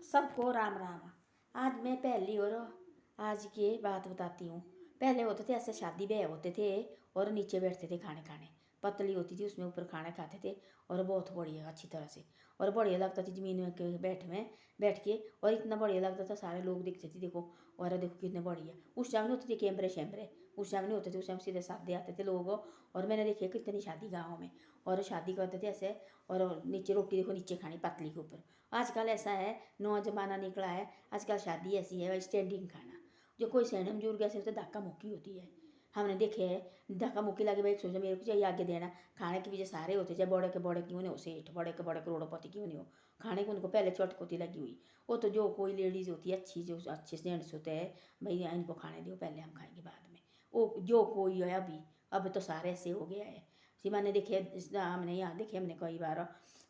सबको राम राम। आज मैं पहली और आज की बात बताती हूँ। पहले होते थे ऐसे शादी ब्याह होते थे और नीचे बैठते थे खाने खाने, पतली होती थी उसमें ऊपर खाना खाते थे और बहुत बढ़िया अच्छी तरह से और बढ़िया लगता थी ज़मीन में बैठ के और इतना बढ़िया लगता था, सारे लोग दिखते थे देखो और देखो कितने बढ़िया। उस टाइम नहीं होते थे कैमरे शैमरे, उस टाइम नहीं होते थे, उस टाइम सीधे साधे आते थे लोग। और मैंने देखी कितनी शादी गाँव में और शादी करते थे ऐसे और नीचे रोटी देखो नीचे खानी पतली के ऊपर। आजकल ऐसा है, नौ जमाना निकला है, आजकल शादी ऐसी है स्टैंडिंग खाना। जो कोई सैंडम जुड़ ऐसे तो धक्का मुक्की होती है, हमने देखे है धक्का मुक्की लगे भाई सोचा मेरे को चाहिए आगे देना। खाने के पीछे सारे होते चाहे बड़े के बड़े क्यों नहीं हो, सेठ बड़े के बड़े करोड़पति क्यों नहीं हो, खाने को उनको पहले चटकोती लगी हुई। वो तो जो कोई लेडीज़ होती है अच्छी, जो अच्छे जेंट्स होते हैं, भाई इनको खाने दो पहले हम खाएंगे बाद में। वो जो कोई है अभी, अब तो सारे ऐसे हो गया है। जी मैंने देखे हमने यहाँ देखे, हमने कई बार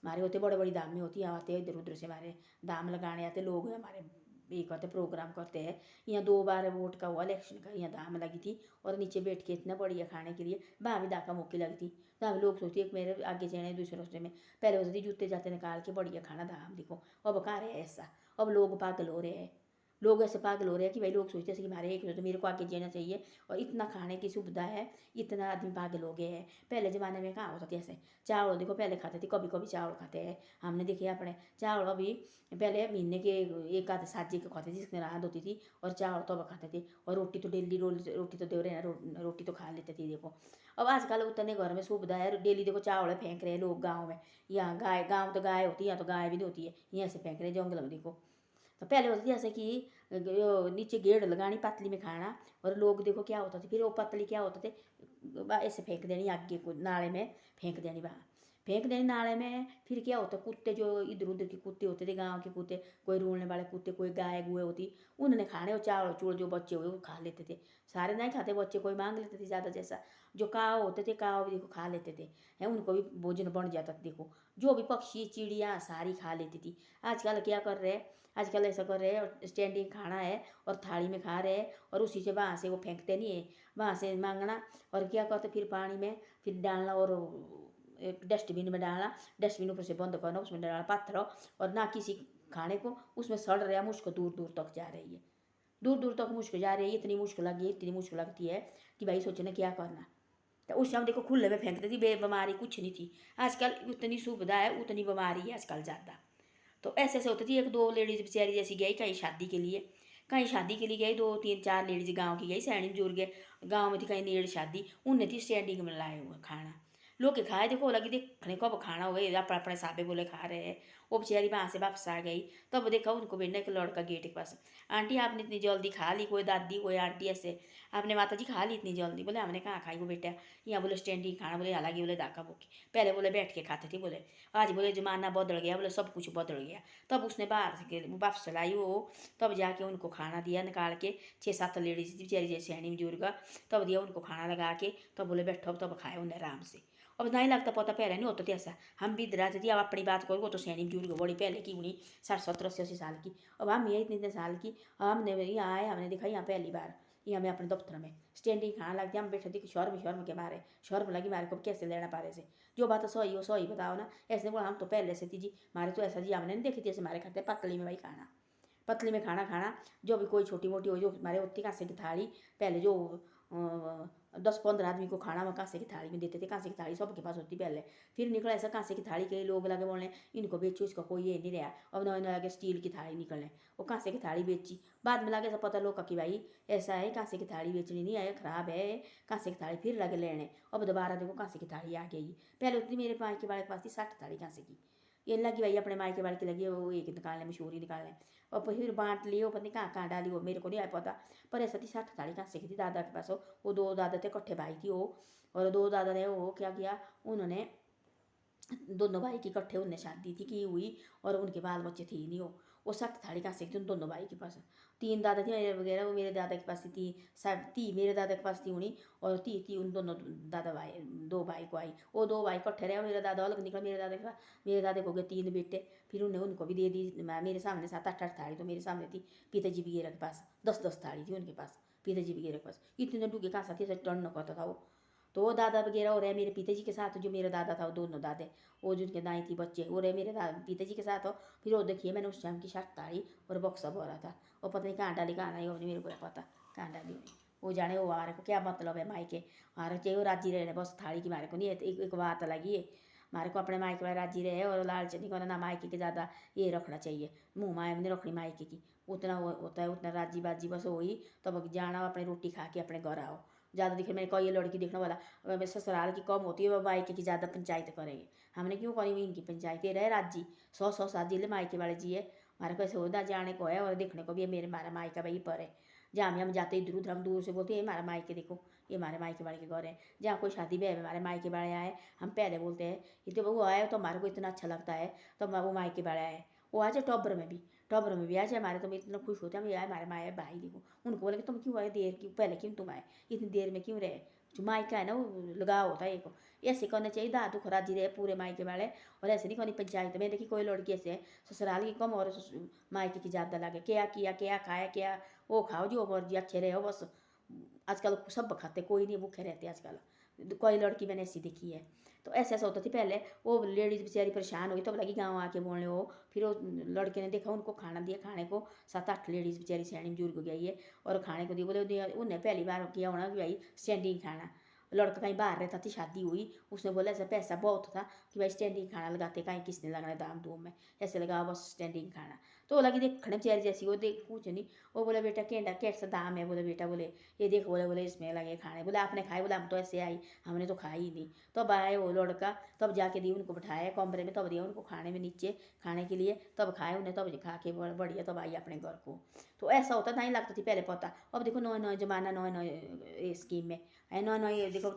हमारे होते बड़े बड़ी दाम में होती है, आते इधर उधर से हमारे दाम लगाने आते लोग हमारे, ये करते प्रोग्राम करते हैं। यहाँ 2 बार वोट का हुआ इलेक्शन का, यहाँ दाम लगी थी और नीचे बैठ के इतना बढ़िया खाने के लिए वहाँ भी दाका मुक्की लगी थी। तो लोग सोचते एक मेरे आगे जाने दूसरे रास्ते में पहले होती थी जूते जाते निकाल के बढ़िया खाना दाम देखो। अब कहाँ रहे ऐसा, अब लोग पागल हो रहे हैं, लोग ऐसे पागल हो रहे हैं कि भाई लोग सोचते हैं कि हमारे एक तो मेरे को आगे जाना चाहिए और इतना खाने की सुविधा है, इतना आदमी पागल हो गए हैं। पहले ज़माने में कहाँ होता था ऐसे, चावल देखो पहले खाते थे, कभी कभी चावल खाते हैं, हमने देखे अपने चावल अभी पहले महीने के एक आधे साजी के खाते थे जिसमें राहत होती थी और चावल तो अब खाते थे और रोटी तो डेली रोटी तो दे रहे हैं, रोटी तो खा लेते थे देखो। अब आजकल उतने घर में सुविधा है, डेली देखो चावल फेंक रहे हैं लोग गाँव में। यहाँ गाय, गाँव तो गाय होती है, यहाँ तो गाय भी नहीं होती है, यहाँ से फेंक रहे जंगल में देखो। तो पहले होती थी जैसे कि नीचे गेड़ लगानी पतली में खाना और लोग देखो क्या होता था, फिर वो पतली क्या होते थे ऐसे फेंक देनी आगे को नाले में, फेंक देनी वहाँ, फेंक देनी नाले में। फिर क्या होता, कुत्ते जो इधर उधर के कुत्ते होते थे, गांव के कुत्ते, कोई रूलने वाले कुत्ते, कोई गाय गुए होती, उन्होंने खाने और चावल चूड़ जो बच्चे हुए वो खा लेते थे। सारे नहीं खाते बच्चे, कोई मांग लेते थे ज़्यादा, जैसा जो काव होते थे काव भी देखो खा लेते थे, है उनको भी भोजन बन जाता था देखो। जो भी पक्षी चिड़िया सारी खा लेती थी। आजकल क्या कर रहे हैं, आजकल ऐसा कर रहे हैं और स्टैंडिंग खाना है और थाली में खा रहे हैं और उसी से वहाँ से वो फेंकते नहीं है, वहाँ से मांगना और क्या करते फिर पानी में फिर डालना और एक डस्टबिन में डालना, डस्टबिन ऊपर से बंद करना, उसमें डालना पत्थर और ना किसी खाने को उसमें सड़ रहा मुश्क दूर दूर तक जा रही है, दूर दूर तक मुश्क जा रही है। इतनी मुश्क लगी है, इतनी मुश्क लगती है कि भाई सोचना क्या करना। तो उस समय देखो खुले में फेंकती थी, बीमारी कुछ नहीं थी। आजकल उतनी सुविधा है उतनी बीमारी है आजकल ज़्यादा। तो ऐसे ऐसे होती थी, एक दो लेडीज़ बेचारी जैसी गई कहीं शादी के लिए, कहीं शादी के लिए गई, 2 3 4 लेडीज़ गांव की गई, सैनी बुजुर्ग गांव में थी कहीं नेड़ शादी, उनने थी स्टैंडिंग में लाए हुए खाना। लोग के खाए देखो लगी देखने को, अब खाना हो गई अपने अपने साबे बोले खा रहे हैं। वो बेचारी वहाँ से वापस आ गई, तब देखा उनको बैठने के लड़का गेट के पास, आंटी आपने इतनी जल्दी खा ली, कोई दादी कोई आंटी ऐसे, आपने माता जी खा ली इतनी जल्दी? बोले हमने कहाँ खाई वो बेटा, यहाँ बोले स्टैंडिंग खाना, बोले हालांकि बोले दाका बुकी, पहले बोले बैठ के खाते थे, बोले आज बोले जमाना बदल गया, बोले सब कुछ बदल गया। तब उसने बाहर से वापस लाई वो, तब जाके उनको खाना दिया निकाल के, 6 7 लेडीज थी बेचारी जैसे सैनी बुजुर्ग, तब दिया उनको खाना लगा के, तब बोले बैठो, तब खाए उन्हें आराम से। अब नहीं लगता पता, पहले नहीं होता था ऐसा, हम भी इधर आते थे। अब अपनी बात करो वो तो सैनी बुजुर्ग बड़ी पहले की उन्हीं 60 70 80 साल की, अब हम ये इतने इतने साल की, हमने यहाँ आए, हमने देखा यहाँ पहली बार, यहाँ मैं अपने दफ्तर में स्टैंडिंग खाना लग गया, हम बैठे थे कि शर्म के मारे, शर्म लगी मारे को कैसे लेना पारे से, जो बात सही हो सही बताओ ना। ऐसे बोला हम तो पहले से थी जी, मारे तो ऐसा जी हमने नहीं देखी थी ऐसे, मारे खाते पतली में भाई खाना, पतली में खाना खाना। जो भी कोई छोटी मोटी हो जो हमारे उतनी कांसे की थाली, पहले जो 10 15 आदमी को खाना वो कांसे की थाली में देते थे, कांसे की थाली सबके पास होती पहले। फिर निकला ऐसा कांसे की थाली के लोग लगे बोलने इनको बेचो, इसका कोई ये नहीं रहा, अब नए नए लगे स्टील की थाली निकलने, वो कांसे की थाली बेची। बाद में लगे सब पता लोग कि भाई ऐसा है कांसे की थाली बेचनी नहीं है, खराब है कांसे की थाली, फिर लगे लेने। अब दोबारा देखो कांसे की थाली आ गई, पहले उतनी मेरे मायके वाले के पास थी 60 थाली कांसे की, ये लगी भाई अपने मायके वाले की लगी वो एक निकालने मशहूरी निकालने, और फिर बांट लिए वो पता नहीं कहाँ कहाँ डाली, वो मेरे को नहीं आया पता। पर ऐसा थी 60 थाली कहाँ से की थी दादा के पास, वो 2 दादा थे इकट्ठे भाई थी वो, और 2 दादा ने वो क्या किया, उन्होंने दोनों भाई की इकट्ठे उनने शादी थी की हुई और उनके बाल बच्चे थे ही नहीं, वो 60 थाली कहाँ से थी उन दोनों भाई के पास। 3 दादा थे मेरे वगैरह, वो मेरे दादा के पास थी सब, ती मेरे दादा के पास थी उन्हीं, और ती उन दोनों दादा भाई 2 भाई को आई, वो 2 भाई इकट्ठे रहे, मेरा दादा अलग निकला, मेरे दादा के पास, मेरे दादा को हो गए 3 बेटे, फिर उन्हें उनको भी दे दी। मेरे सामने 7 8 थाली तो मेरे सामने थी, पिताजी भी के पास 10 10 थाली थी उनके पास, पिताजी भी के पास, इतने डूगे कहाँ सा थी, ऐसे टर्न न करता था वो। तो वो दादा वगैरह हो रहे मेरे पिताजी के साथ, जो मेरा दादा था वो दोनों दादे, वो जिनके दाई थी बच्चे हो रहे मेरे पिताजी के साथ हो। फिर वो देखिए मैंने उस टाइम की शर्ट ताड़ी और बक्सा बोला था, और पता नहीं कहाँ डाली कहाँ नहीं, वो नहीं मेरे को पता कहाँ डाली उन्हें, वो जाने वो हमारे को क्या मतलब है मायके, हमारे चाहिए वो राजी रहे बस थाली की, हमारे को नहीं है। एक बात लगी है, हमारे को अपने मायके वाले राजी रहे और लालच नहीं करना, ना मायके के ज़्यादा ये रखना चाहिए, मुँह माय नहीं रखनी मायके की, उतना होता है उतना राजी बाजी बस वही। तब जाना अपने रोटी खा के अपने घर आओ। ज़्यादा दिखे मैंने कोई ये लड़की देखने वाला अगर ससुराल की कम होती है, वह मायके की ज़्यादा पंचायत करेंगे। हमने क्यों करी हुई इनकी पंचायत, ये रहे राजी 100 साल जिले मायके वाले जी है। हमारे को ऐसे होता जाने को है और देखने को भी है, मेरे हमारा मायका भाई पर है। जहाँ भी हम जाते इधर उधर हम दूर से बोलते हैं हमारा मायके देखो, ये हमारे मायके वाले के घर है। जहाँ कोई शादी ब्याह में हमारे मायके वाले आए, हम पहले बोलते हैं ये तो वो आए तो हमारे को इतना अच्छा लगता है, तो वो मायके वाले आए। वो आ जाए टॉबर में भी आ जाए हमारे, तो इतना खुश होते हैं हम, यार हमारे माए भाई देखो। उनको बोले तुम क्यों आए देर की, पहले क्यों तुम आए, इतनी देर में क्यों रहे। जो मायका है ना वो लगाव होता है एक, ऐसे करना चाहिए दादू खराजी रहे पूरे मायके वाले। और ऐसे नहीं करनी पंचायत में, देखी कोई लड़की ऐसे है ससुराल की कम और मायके की ज़्यादा लगे, क्या किया क्या खाया क्या, वो खाओ जो मर्जी अच्छे रहे हो बस। आजकल सब खाते, कोई नहीं भूखे रहते आजकल, कोई लड़की मैंने ऐसी देखी है। तो ऐसा ऐसा होता थी पहले, वो लेडीज़ बेचारी परेशान हुई तब लगी गाँव आके बोलने वो। फिर वो लड़के ने देखा उनको खाना दिया, खाने को 7-8 लेडीज़ बेचारी सयानी बुजुर्ग हो गई है, और खाने को दिया। बोले उन्हें पहली बार किया होना कि भाई स्टैंडिंग खाना। लड़का कहीं बाहर रहता थी, शादी हुई, उसने बोला ऐसा पैसा बहुत था कि भाई स्टैंडिंग खाना लगाते, कहीं किसने लगाना दाम दूम में, ऐसे लगा बस स्टैंडिंग खाना। तो वो लगी देखने बेचारी जैसी, वो देख कुछ नहीं। वो बोले बेटा केंडा कैसा दाम है, बोले बेटा बोले ये देखो, बोले बोले इसमें लगे खाने, बोले आपने खाए, बोले हम तो ऐसे आई, हमने तो खाई ही नहीं। तब आए वो लड़का, तब जाके दी उनको, बिठाया कमरे में, तब दिया उनको खाने में नीचे खाने के लिए, तब खाए उन्हें, तब खा के बढ़िया तब आई अपने घर को। तो ऐसा होता नहीं लगता थी पहले पता। अब देखो नए नए जमाना, नए नए स्कीम में है, नए नए देखो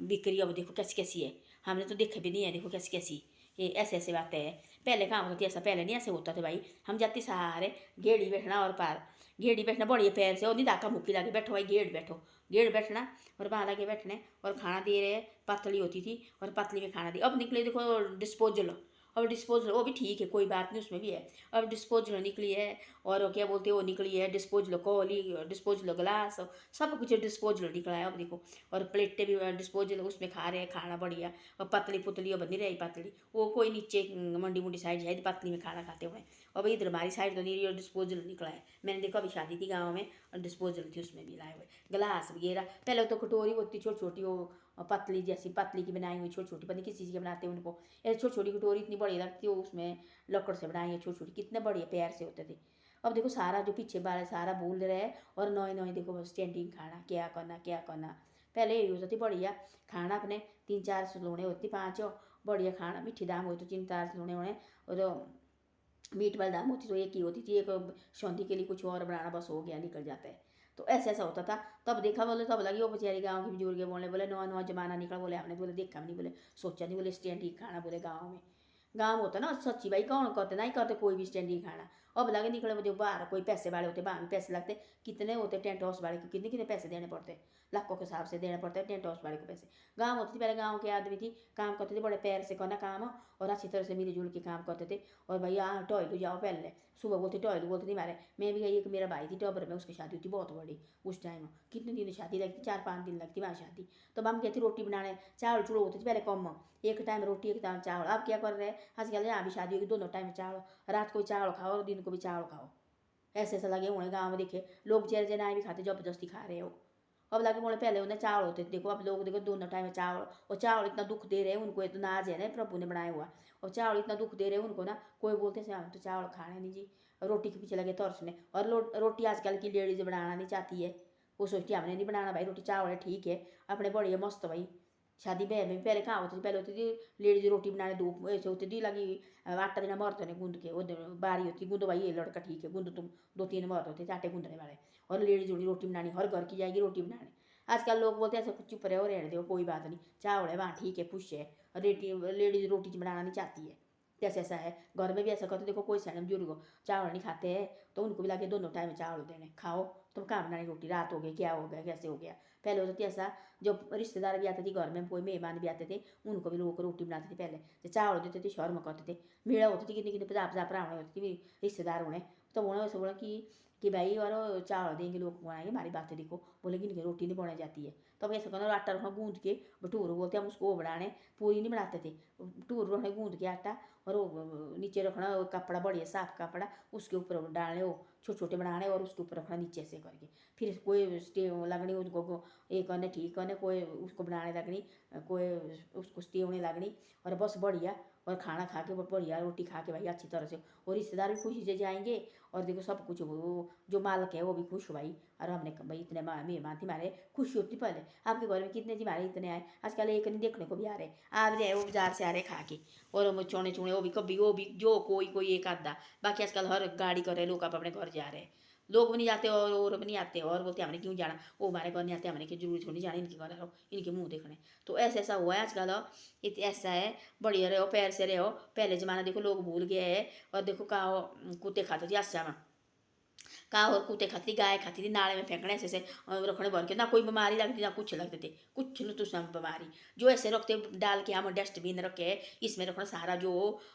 बिक्री, अब देखो कैसी कैसी है, हमने तो देखे भी नहीं है, देखो कैसी कैसी ये ऐसे ऐसे बातें हैं। पहले काम होती ऐसा, पहले नहीं ऐसे होता था भाई। हम जाती सहारे गेड़ी बैठना और पार गेड़ी बैठना बढ़िया पैर से, और नहीं धाका मुक्की लाके बैठो भाई गेड़ बैठो, गेड़ बैठना और वहाँ लगे बैठने, और खाना दे रहे, पतली होती थी और पतली में खाना दी। अब निकले देखो डिस्पोजल, अब डिस्पोजल वो भी ठीक है कोई बात नहीं, उसमें भी है। अब डिस्पोजल निकली है, और वो क्या बोलते हैं वो निकली है डिस्पोजल कौली, डिस्पोजल ग्लास, सब कुछ डिस्पोजल निकला है अब देखो। और प्लेटें भी डिस्पोजल, उसमें खा रहे हैं खाना बढ़िया। और पतली पुतली अब नहीं रही पतली, वो कोई नीचे मंडी मुंडी साइड है पतली में खाना खाते हुए। अब इधर हमारी साइड तो नहीं रही, और डिस्पोजल निकला है। मैंने देखो अभी शादी थी गाँव में, और डिस्पोजल थी उसमें भी लाए हुए गिलास वगैरह। पहले तो कटोरी होती छोटी छोटी, वो पतली जैसी पतली की बनाई हुई छोटी छोटी, पता नहीं किस चीज़ की बनाते हैं उनको, ऐसे छोटी छोटी कटोरी इतनी बड़ी लगती है, उसमें लकड़ से बनाई है छोटी छोटी, कितने बढ़िया प्यार से होते थे। अब देखो सारा जो पीछे वाला सारा भूल रहे हैं, और नए नए देखो बस स्टैंडिंग खाना क्या करना क्या करना। पहले यही होता थी बढ़िया खाना, अपने 3-4 सलोने होती 5 बढ़िया खाना, मीठी दाम होती 3-4 सलोने होने, और मीट वाली दाम होती तो एक ही होती थी, एक सौंधी के लिए कुछ और बनाना बस हो गया निकल जाता है। तो ऐसा ऐसा होता था। तब देखा बोले, तब लगी वो बेचारी गाँव की बुजुर्ग बोलने, बोले नवा नवा जमाना निकला, बोले हमने बोले देखा नहीं, बोले सोचा नहीं, बोले स्टैंडिंग खाना बोले गाँव में। गाँव होता ना सच्ची भाई, कौन करते नहीं करते कोई भी स्टैंडिंग खाना। अब लगे निकले मुझे बाहर, कोई पैसे वाले होते वहाँ भी पैसे लगते, कितने होते टेंट हाउस वाले को, कितने कितने पैसे देने पड़ते, लाखों के हिसाब से देने पड़ते हैं टेंट हाउस वाले को पैसे। गाँव होती थी पहले, गाँव के आदमी थी काम करते थे बड़े पैर से करना काम, और अच्छी तरह से मिलजुल के काम करते थे। और भैया टॉयलू जाओ पहले, सुबह बोलते टॉयलू बोलते थे मारे। मैं भी गई, एक मेरा भाई थी टॉबर में, उसकी शादी होती बहुत बड़ी उस टाइम, कितने दिन शादी लगती, 4-5 दिन लगती वहाँ शादी। तो हम कहती रोटी बनाने, चावल चूल्हे होते थे पहले कम, एक टाइम रोटी एक टाइम चावल। अब क्या कर रहे हैं आजकल, यहाँ भी शादी होगी दोनों टाइम चावल, रात को चावल खाओ और दिन को भी चावल खाओ। ऐसे ऐसा लगे हुए गाँव में देखे लोग, चेहरे जना भी खाते जबरदस्ती खा रहे हो। अब लगे बोले पहले उन्हें चावल होते थे, देखो अब लोग देखो दोनों टाइम चावल, और चावल इतना दुख दे रहे हैं उनको, इतना नाज है ना प्रभु ने बनाया हुआ, और चावल इतना दुख दे रहे हैं उनको ना। कोई बोलते हैं हम तो चावल खाने नहीं जी, रोटी के पीछे लगे तरसने। और रोटी आजकल की लेडीज बनाना नहीं चाहती है, वो सोचती है हमने नहीं बनाना भाई, रोटी चावल है ठीक है अपने बढ़िया मस्त भाई। शादी ब्याह में पहले कहाँ होती थी, पहले होती थी लेडीज रोटी बनाने धूप ऐसे होती थी लगी, आटा देना मर्द ने गूंद के, वो बारी होती गूंदो भाई, ये लड़का ठीक है गूंदो तुम, 2-3 मर्द होते थे आटे गूंदने वाले, और लेडीज जोड़ी रोटी बनानी, हर घर की जाएगी रोटी बनाने। आजकल लोग बोलते हैं ऐसा कुछ चुप रहे हो रहने दो कोई बात नहीं, चावल है वहाँ ठीक है खुश है, रेटी लेडीज रोटी बनाना नहीं चाहती है। कैसे ऐसा है घर में भी ऐसा करते, देखो कोई सैन बुजुर्ग हो चावल नहीं खाते हैं, तो उनको भी लगे दोनों टाइम चावल देने, खाओ तुम कहाँ बनानी रोटी, रात हो गई क्या हो गया कैसे हो गया। पहले होता थी ऐसा, जो रिश्तेदार भी आते थे घर में, कोई मेहमान भी आते थे, उनको भी लोगों को रोटी बनाते थे पहले, तो चावल देते थे शर्म करते थे। मेड़ा होती थी कितनी कितनी 50-50 प्रावण होती थी रिश्तेदार होने, तो उन्होंने बोला कि भाई और चावल देंगे लोग बनाएंगे, हमारी बातें देखो, बोले कि इनकी रोटी नहीं बनाई जाती है। तब ऐसा करना आटा रखना गूंद के, भटूरे बोलते हम उसको, वो बनाने, पूरी नहीं बनाते थे, भटूर रखने गूंद के आटा, और वो नीचे रखना कपड़ा बढ़िया साफ कपड़ा, उसके ऊपर डालने वो छोटे छोटे बनाने और उसके ऊपर रखना नीचे से करके। फिर कोई स्टेव लगनी उसको, एक करने ठीक करने, कोई उसको बनाने लगनी, कोई उसको स्टेवने लगनी, और बस बढ़िया। और खाना खा के बढ़िया रोटी खा के भाई अच्छी तरह से, और रिश्तेदार भी खुशी से जाएंगे, और देखो सब कुछ वो जो मालिक है वो भी खुश हो भाई। और हमने भाई इतने मेहमान थे हमारे, खुशी होती पहले। आपके घर में कितने जी हमारे इतने आए, आजकल एक नहीं देखने को भी आ रहे, आप रहे वो बाजार से आ रहे खा के, और वो चौने चूने वो भी कभी वो भी जो कोई एक आधा, बाकी आजकल हर गाड़ी कर रहे लोग, आप अपने घर जा रहे हैं, लोग भी नहीं जाते और भी नहीं आते, और बोलते हमने क्यों जाना, वो हमारे घर नहीं आते, हमने क्यों जरूरी थोड़ी जाना इनके घर रहो, इनके मुंह देखने। तो ऐसा ऐसा हुआ है आजकल, ऐसा है। बढ़िया रहो, पैर से रहो, पहले ज़माना देखो लोग भूल गए हैं। और देखो कहा कुत्ते खाते थे आस्या में, कहा और कुत्ते खाती थी, गाय खाती थी, नाले में फेंकने ऐसे रखने भर के, ना कोई बीमारी लगती ना कुछ लगते थे, कुछ न तो उसमें बीमारी, जो ऐसे रखते डाल के हम डस्टबिन रखे, इसमें रखना सारा जो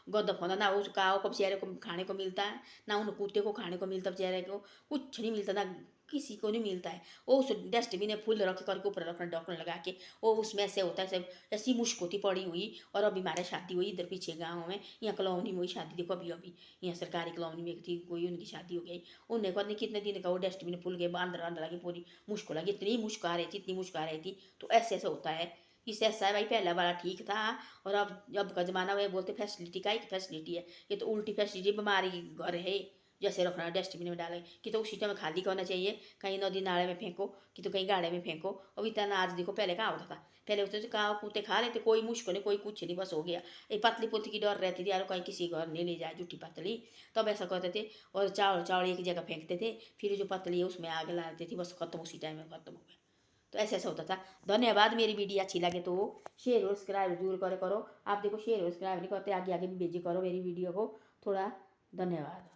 गंदा फंदा, ना उस काव को बेचारे को खाने को मिलता है, ना उन कुत्ते को खाने को मिलता, बेचारे को कुछ नहीं मिलता, ना किसी को नहीं मिलता है। वो उस डस्टबिन में फूल रख करके ऊपर रखना ढक्कन लगा के, वो उसमें ऐसे होता है सब ऐसी मुश्क होती पड़ी हुई। और अभी हमारे शादी हुई इधर पीछे गाँव में, यहाँ कॉलोनी में हुई शादी, देखो अभी अभी यहाँ सरकारी कॉलोनी में एक थी कोई, उनकी शादी हो गई, उन्हें पता नहीं कितने दिन का वो डस्टबिन फूल गए, अंदर अंदर लगी पूरी मुश्क लगी, इतनी मुश्क आ रही थी, इतनी मुश्क आ रही थी। तो ऐसे ऐसे होता है, इससे ऐसा है भाई पहला वाला ठीक था। और अब का ज़माना वो बोलते फैसिलिटी का ही फैसिलिटी है, ये तो उल्टी फैसिलिटी, बीमारी घर है, जैसे रखना डस्टबिन में डाले कि तो उसी टाइम खाली करना चाहिए, कहीं नदी नाले में फेंको कि तो कहीं गाड़े में फेंको। अब इतना आज देखो, पहले कहाँ होता था, पहले होते थे कहाँ कुत्ते खा लेते, कोई मुश्किल नहीं कोई कुछ नहीं, बस हो गया। ये पतली पुतली की डर रहती थी यार, कहीं किसी घर नहीं ले जाए जूठी पतली, तब ऐसा करते थे। और चावल चावल एक जगह फेंकते थे, फिर जो पतली है उसमें आग लगाते थे, बस खत्म, उसी टाइम में खत्म हो गया। तो ऐसा ऐसा होता था। धन्यवाद। मेरी वीडियो अच्छी लगे तो शेयर और सब्सक्राइब जरूर करो। आप देखो शेयर और सब्सक्राइब नहीं करते, आगे आगे भी भेजे करो मेरी वीडियो को थोड़ा। धन्यवाद।